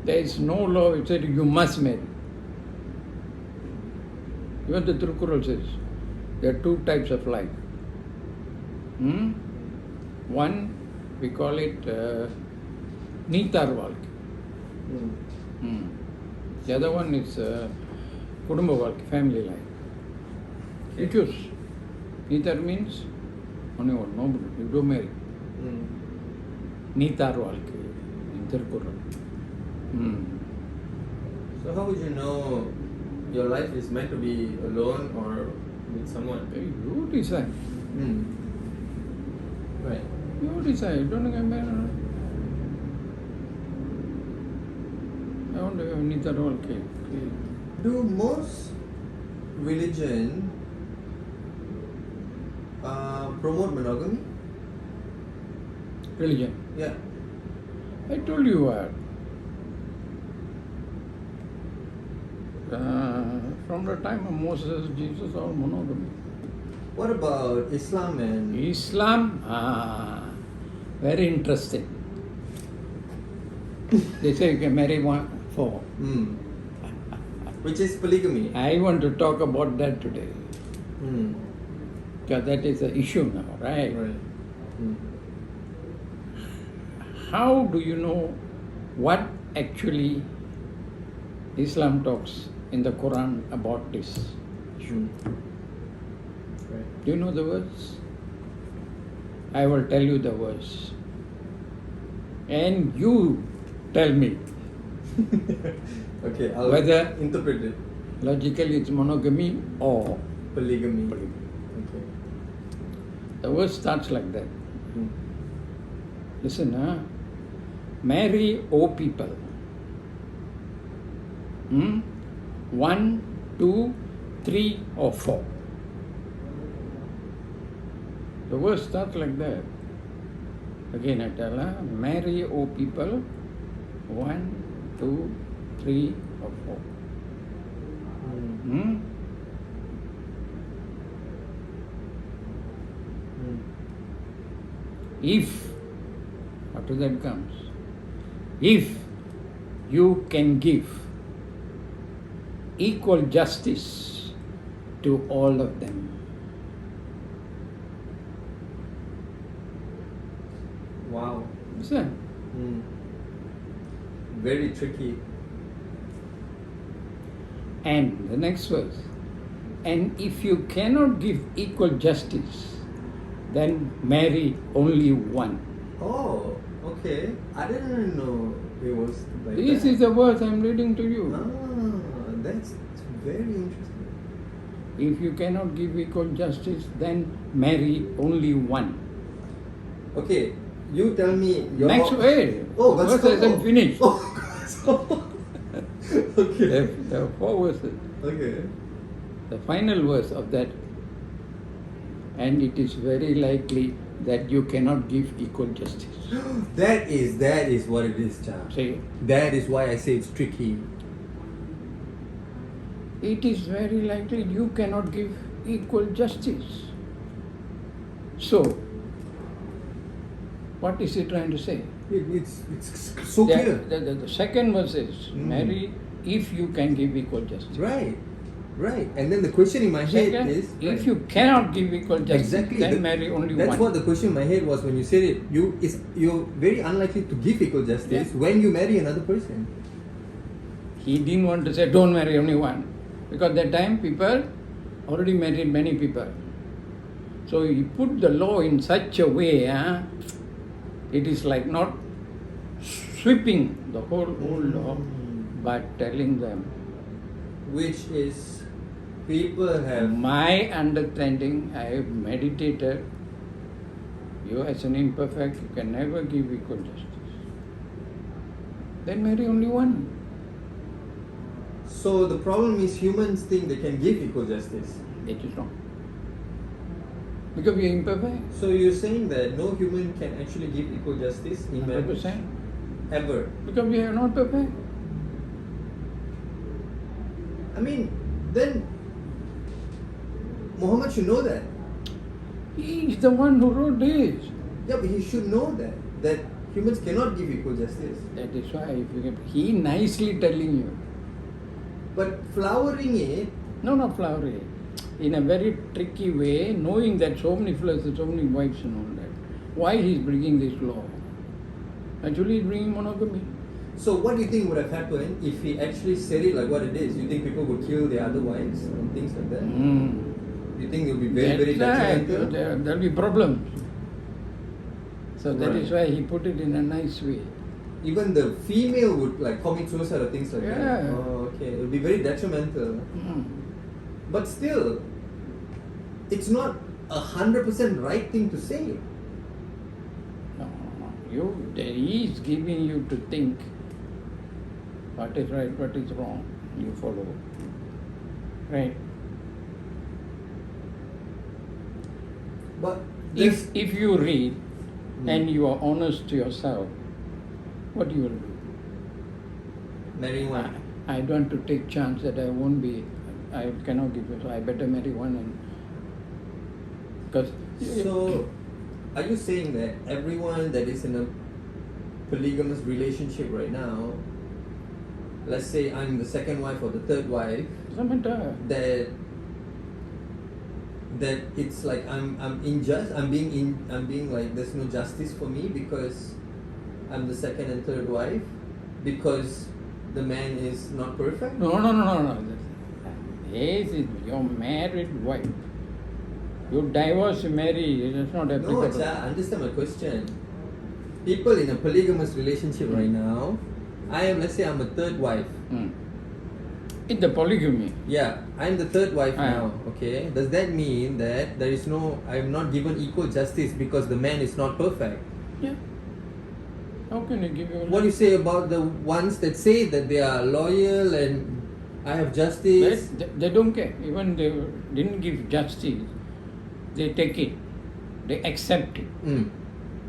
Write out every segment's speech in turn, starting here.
There is no law which said you must marry. Even the Tirukkural says there are two types of life. One, we call it Neetar Valkkai. The other one is Kudumba Valkkai, family life. You choose. Neetar means only one, nobody, you don't marry. Neetar Valkkai in Tirukkural. So how would you know your life is meant to be alone or with someone? You decide. Right. You decide. Don't get married. I want to have Neetar Valkkai. Do most religion promote monogamy? Religion. Yeah. I told you what. From the time of Moses, Jesus, all monogamy. What about Islam and... Islam, very interesting. They say you can marry four. Which is polygamy. I want to talk about that today. Because that is the issue now, right? How do you know what actually Islam talks in the Quran about this issue? Do you know the verse? I will tell you the verse. And you tell me. Okay, I'll whether interpret it. Logically it's monogamy or polygamy. polygamy. Okay. The verse starts like that. Listen, marry, O people. 1, 2, 3 or 4. The verse starts like that. Again I tell her, marry, O people. 1, 2, 3 or 4. If, after that comes, if you can give equal justice to all of them. Wow. Listen. Very tricky. And the next verse. And if you cannot give equal justice, then marry only one. Oh, okay. I didn't know it was like This that. is the verse I am reading to you. That's very interesting. If you cannot give equal justice, then marry only one. Okay, you tell me your... Next way. Oh, the that's verse hasn't finished. Okay. There are 4 verses. Okay. The final verse of that, and it is very likely that you cannot give equal justice. That is what it is, Cha. See, That is why I say it's tricky. it is very likely you cannot give equal justice. So, what is he trying to say? It's so clear. The second verse is, marry if you can give equal justice. Right. And then the question in my head Second, is... if you cannot give equal justice, then marry only one. That's what the question in my head was when you said it. You're very unlikely to give equal justice when you marry another person. He didn't want to say, don't marry only one. Because that time people already married many people. So he put the law in such a way, it is like not sweeping the whole old law, but telling them. Which is, people have... My understanding, I have meditated, you as an imperfect, you can never give equal justice. Then marry only one. So the problem is humans think they can give equal justice. It is wrong. Because we are imperfect. So you're saying that no human can actually give equal justice in marriage? 100%. Ever? Because we are not perfect. I mean, then Muhammad should know that. He is the one who wrote this. Yeah, but he should know that humans cannot give equal justice. That is why he nicely telling you. But flowering it, No, not flowery. In a very tricky way, knowing that so many fellows, so many wives and all that. Why he's bringing this law? Actually, he's bringing monogamy. so what do you think would have happened if he actually said it like what it is? You think people would kill their other wives and things like that? You think it will be very detrimental? There'll be problems. So that is why he put it in a nice way. Even the female would like commit suicide or things like that. Yeah. Oh, okay. It will be very detrimental. But still, it's not 100% right thing to say. No. He is giving you to think what is right, what is wrong. You follow. Right. But If you read and you are honest to yourself, what you will do? marrying one. I don't want to take chance that I won't be, I cannot give it, so I better marry one and because So, are you saying that everyone that is in a polygamous relationship right now, let's say I'm the second wife or the third wife, doesn't matter. that it's like I'm unjust, I'm being like there's no justice for me because I'm the second and third wife because the man is not perfect? No. Yes, it's your married wife. You divorce, you marry, it's not applicable. No, Cha, understand my question. People in a polygamous relationship right now, let's say I'm a third wife. In the polygamy. Yeah, I'm the third wife Ah. now. Okay, does that mean that I'm not given equal justice because the man is not perfect? Yeah. How can I give you What do you say about the ones that say that they are loyal and I have justice? They don't care. Even they didn't give justice, they take it. They accept it.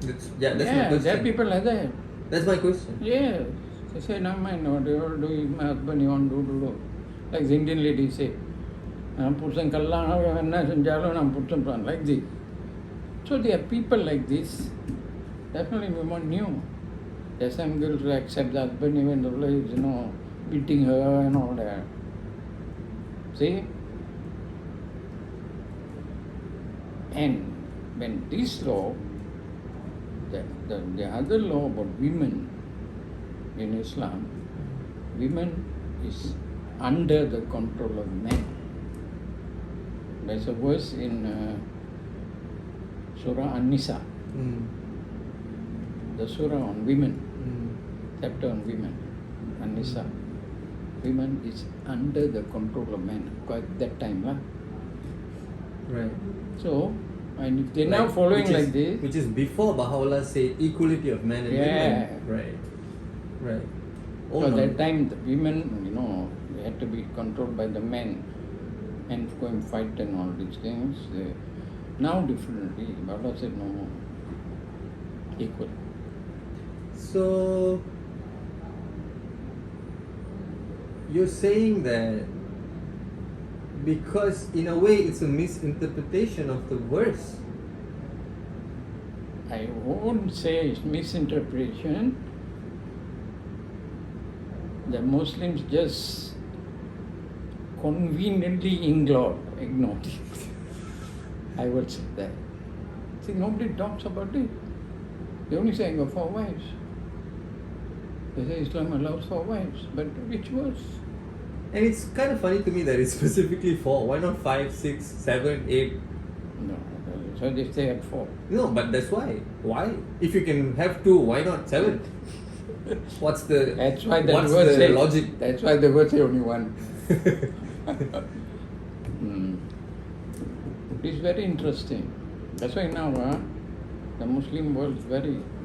That's my There question. are people like that. That's my question. Yes. They say, no, mind, whatever do you, my husband, you want to do. Like the Indian lady say, Pursan Kallan, like this. So there are people like this. Definitely we want new. There's some girls who accept the husband even though he's, beating her and all that. See? And when this law, the other law about women in Islam, women is under the control of men. There's a verse in Surah An-Nisa, the surah on women, chapter on women, An-Nisa. Women is under the control of men, quite that time. Right. So, and if they're now following like this, which is before Baha'u'llah said equality of men and women. Right. Oh, so no. that time the women, they had to be controlled by the men and go and fight and all these things. Now differently, Allah said no more. Equal. So you're saying that because in a way it's a misinterpretation of the verse. I won't say it's misinterpretation. The Muslims just conveniently ignored it. I would say that. See, nobody talks about it. They only say I got 4 wives. They say Islam allows 4 wives, but which verse? And it's kind of funny to me that it's specifically 4. Why not 5, 6, 7, 8? No, so they stay at 4. No, but that's why. Why? If you can have 2, why not 7? What's the That's why the what's verse the say, logic? That's why the verse say only 1. It's very interesting. That's why now the Muslim world is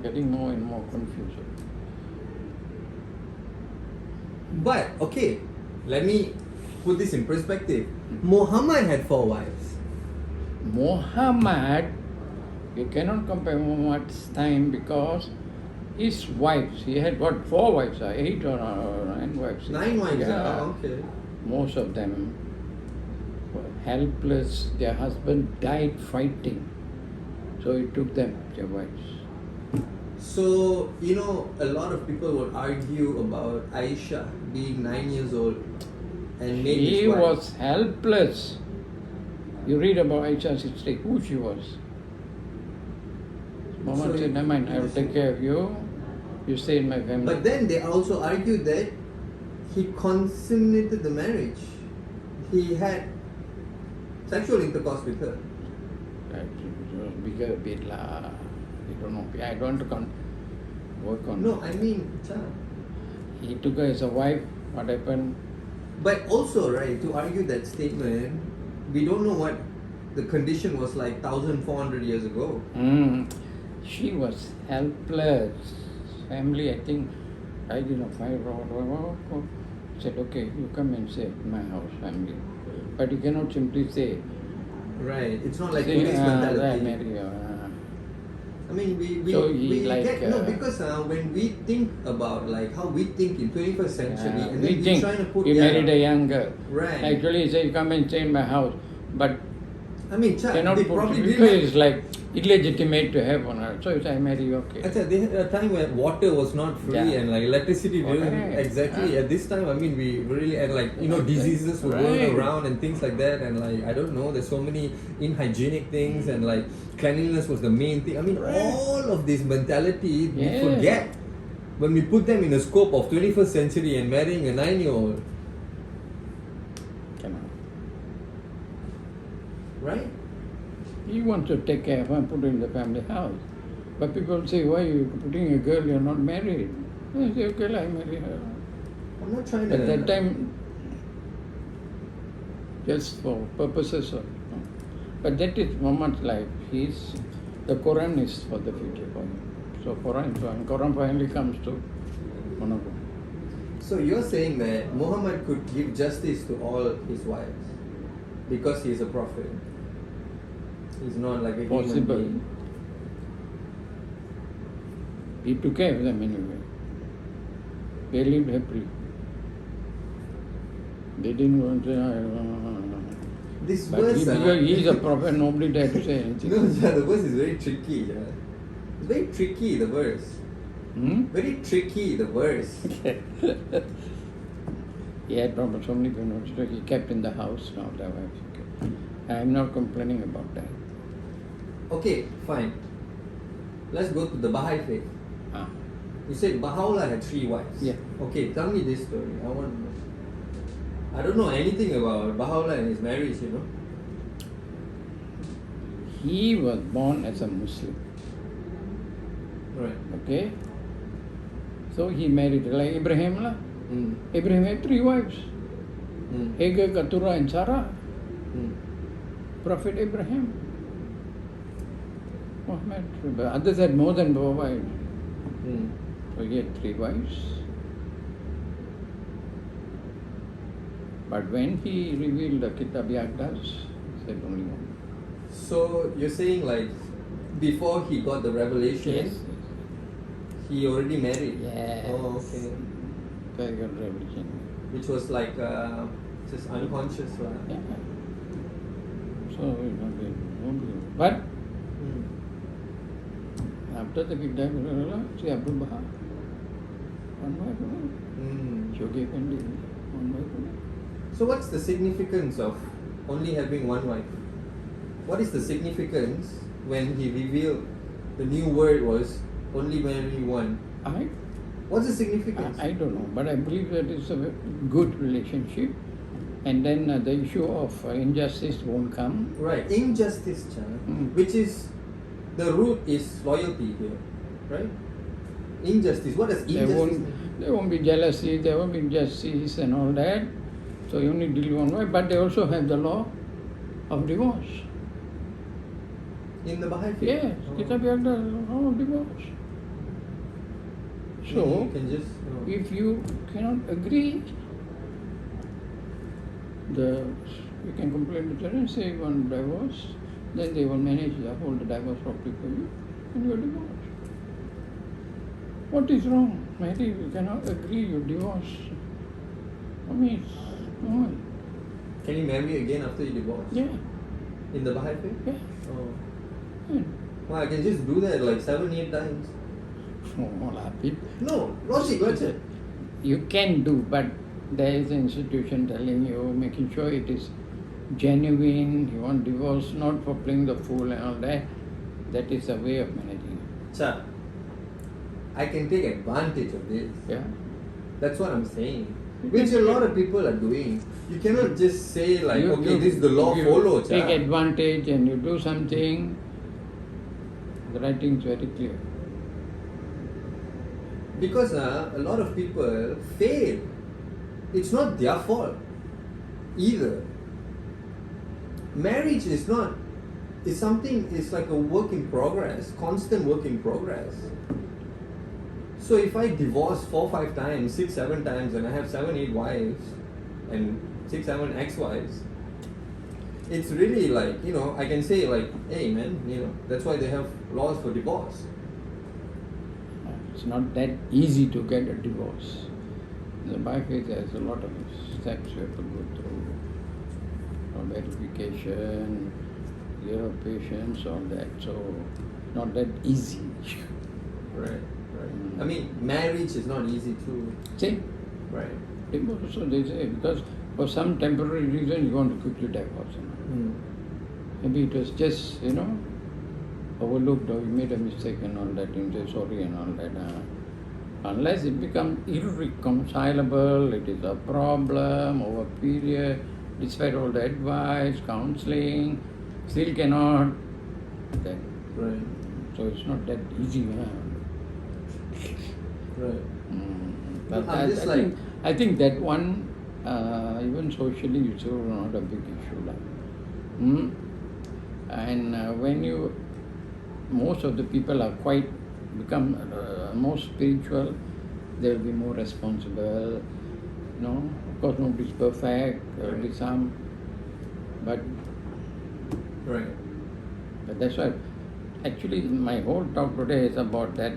getting more and more confused. But okay, let me put this in perspective. Muhammad had 4 wives. Muhammad, you cannot compare Muhammad's time because his wives, he had what, 4 wives, 8 or 9 wives. 9 wives. Yeah. Okay. Most of them were helpless. Their husband died fighting. So he took them, their wives. So, you know, a lot of people would argue about Aisha being 9 years old and made She his wife. was helpless. You read about Aisha 60, who she was. Muhammad said, never mind, I will take care of you. You stay in my family. But then they also argued that he consummated the marriage. He had sexual intercourse with her. It was bigger a bit lah. I don't know. I don't want to work on No, I mean, He took her as a wife. What happened? but also, right, to argue that statement, we don't know what the condition was like 1,400 years ago. She was helpless. Family, I think, I didn't know, said, okay, you come and stay at my house, family. But you cannot simply say, Right, it's not like say, today's mentality. I marry you. I mean, we So he like, get, no, because when we think about like how we think in 21st century, and we then we think trying to put you married a young girl. Right. Actually, he said, come and stay in my house. But I mean, cannot they put, probably because didn't. it's like illegitimate to have on her. So he said, I marry you, okay. Actually, they had a time when water was not free Yeah. and like electricity didn't Okay. exactly. Yeah. At this time, I mean, we really and like you know diseases were going Right. around and things like that, and like I don't know, there's so many unhygienic things and like cleanliness was the main thing. I mean, Right. all of this mentality we Yeah. forget when we put them in the scope of 21st century and marrying a 9-year-old, Cannot. right? He wants to take care of her and put her in the family house. But people say, why are you putting a girl, you're not married? I say, okay, I marry her. I'm not trying to. At that time, just for purposes of, but that is Muhammad's life. The Quran is for the future for him. So Quran finally comes to one of them. So you're saying that Muhammad could give justice to all his wives because he is a prophet. He's not like a human Possible. being. He took care of them anyway. They lived happily. They didn't want to. This But verse, because he is a prophet, nobody dared to say anything. no, the verse is very tricky. It's very tricky, the verse. Very tricky, the verse. He had problems, so many people, so he kept in the house now. That was okay. I am not complaining about that. Okay, fine. Let's go to the Baha'i faith. Ah. You said Baha'u'llah had 3 wives. Yeah. Okay, tell me this story. I want to know. I don't know anything about Baha'u'llah and his marriage, you know. He was born as a Muslim. Right. Okay? So he married like Ibrahim lah. Abraham had 3 wives. Hagar, Keturah and Sarah. Prophet Abraham. Muhammad. But others had more than 4 wives. So he had 3 wives. But when he revealed the Kitab Yaqdas, he said only one. So you're saying like before he got the revelation, Yes. he already married? Yes. Oh, okay. Very good revelation. Which was like just unconscious. Yeah. So it was nobody. But after the Kitab, see Abdul Baha. One wife only. Shogi Effendi, one wife only. So what's the significance of only having one wife? What is the significance when he revealed the new word was only marry one? What's the significance? I don't know, but I believe that it's a good relationship, and then the issue of injustice won't come. Right, injustice, which is the root is loyalty here, right? Injustice. What does injustice mean? There won't be jealousy, there won't be justice and all that. So you only deal one way, but they also have the law of divorce. In the Baha'i faith? Yes, Kitab Yaqdas, law of divorce. So, you can just, if you cannot agree, you can complain to them and say you want divorce, then they will manage the whole divorce properly for you, and you are divorced. What is wrong? Maybe you cannot agree, you divorce. I mean, it's normal. can you marry again after you divorce? Yeah, In the Baha'i faith? yeah. Oh. yeah. Well, I can just do that like 7-8 times. No, logic. You can do, but there is an institution telling you, making sure it is genuine. You want divorce, not for playing the fool and all that. That is a way of managing it. Cha, I can take advantage of this. Yeah. That's what I'm saying. Which a lot of people are doing. You cannot just say like, this is the law, follow. Cha. Take advantage and you do something. The writing is very clear. Because a lot of people fail. It's not their fault either. Marriage is not, it's something, it's like a work in progress, constant work in progress. So if I divorce 4, 5 times, 6, 7 times, and I have 7, 8 wives and 6, 7 ex-wives, it's really like, I can say like, hey man, that's why they have laws for divorce. It's not that easy to get a divorce. The Bahai'i has a lot of steps you have to go through. Verification, year of patience, all that. So, not that easy. Right. I mean, marriage is not easy too. See? Right. Divorce, so they say, because for some temporary reason you want to quickly divorce. Maybe it was just, overlooked or you made a mistake and all that, and say sorry and all that. Unless it becomes irreconcilable, it is a problem over a period, despite all the advice, counseling, still cannot. Then, right. So it's not that easy. Right. But I think that one, even socially, it's not a big issue. And when most of the people are become more spiritual, they will be more responsible. Of course, nobody is perfect. There will be some, but that's why. Actually, my whole talk today is about that.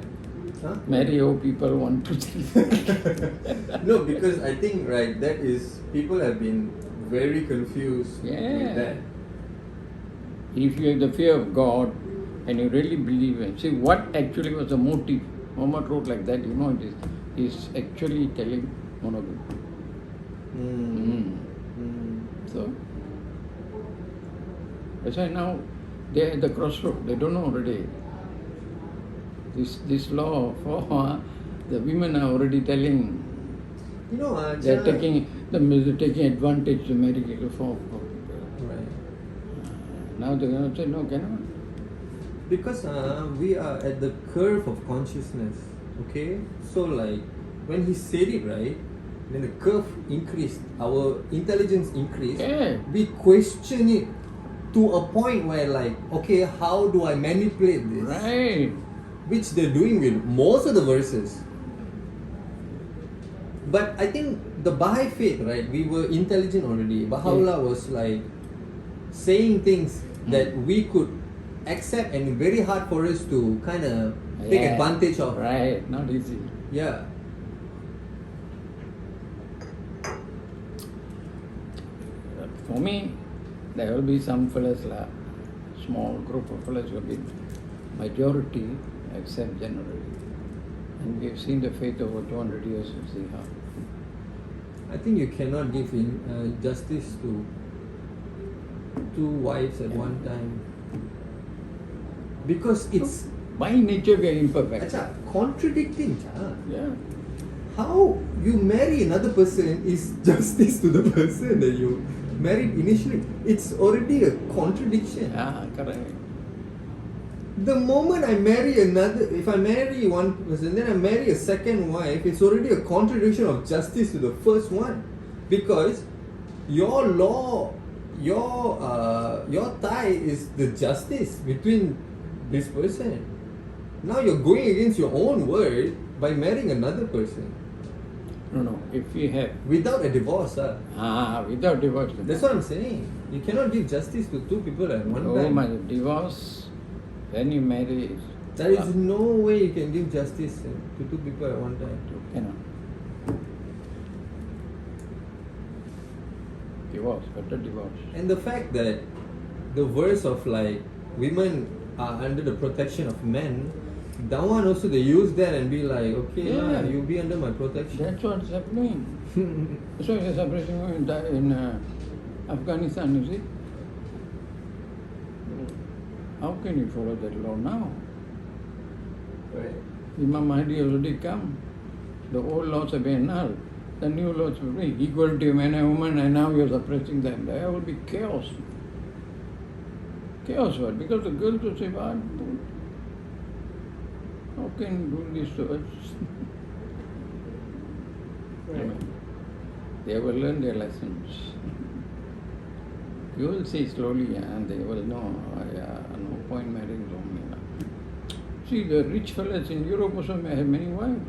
Marry how people want to see. No, because I think that is, people have been very confused with that. If you have the fear of God and you really believe in, see what actually was the motive. Muhammad wrote like that, it is actually telling monogamy. So that's why now they are at the crossroad. They don't know already. This law for the women are already telling they're taking advantage to marry for people. Right. Now they're going to say no, cannot. Because we are at the curve of consciousness. Okay, so like when he said it when the curve increased, our intelligence increased. We question it to a point where how do I manipulate this? Right. Which they're doing with most of the verses. But I think the Baha'i faith, we were intelligent already. Baha'u'llah was saying things that we could accept and very hard for us to kind of take advantage of. Right, not easy. Yeah. For me, there will be some fellas, small group of fellas will be majority accept generally. And we have seen the faith over 200 years, you see how. I think you cannot give justice to 2 wives at one time. Because it's... By nature we are imperfect. Contradicting. Yeah. How you marry another person is justice to the person that you married initially. It's already a contradiction. Yeah, correct. The moment I marry if I marry one person, then I marry a second wife, it's already a contradiction of justice to the first one. Because your law, your tie is the justice between this person. Now you're going against your own word by marrying another person. No, if you have... Without a divorce, without divorce. That's what I'm saying. You cannot give justice to 2 people at one time. Oh my, divorce, when you marry... There is no way you can give justice to 2 people at one time. You cannot. Divorce, better divorce. And the fact that the verse of women are under the protection of men That one also they use that and be like, okay, Yeah. you'll be under my protection. That's what's happening. So you're suppressing in Afghanistan, is it? How can you follow that law now? Right. Imam Mahdi already come. The old laws have been annulled. The new laws will be equality of man and woman, and now you're suppressing them. There will be chaos. Chaos what? Because the girls will say, how can you do this to us? Right. They will learn their lessons. You will see slowly, and they will know, no point marrying so many. See, the rich fellas in Europe also have many wives.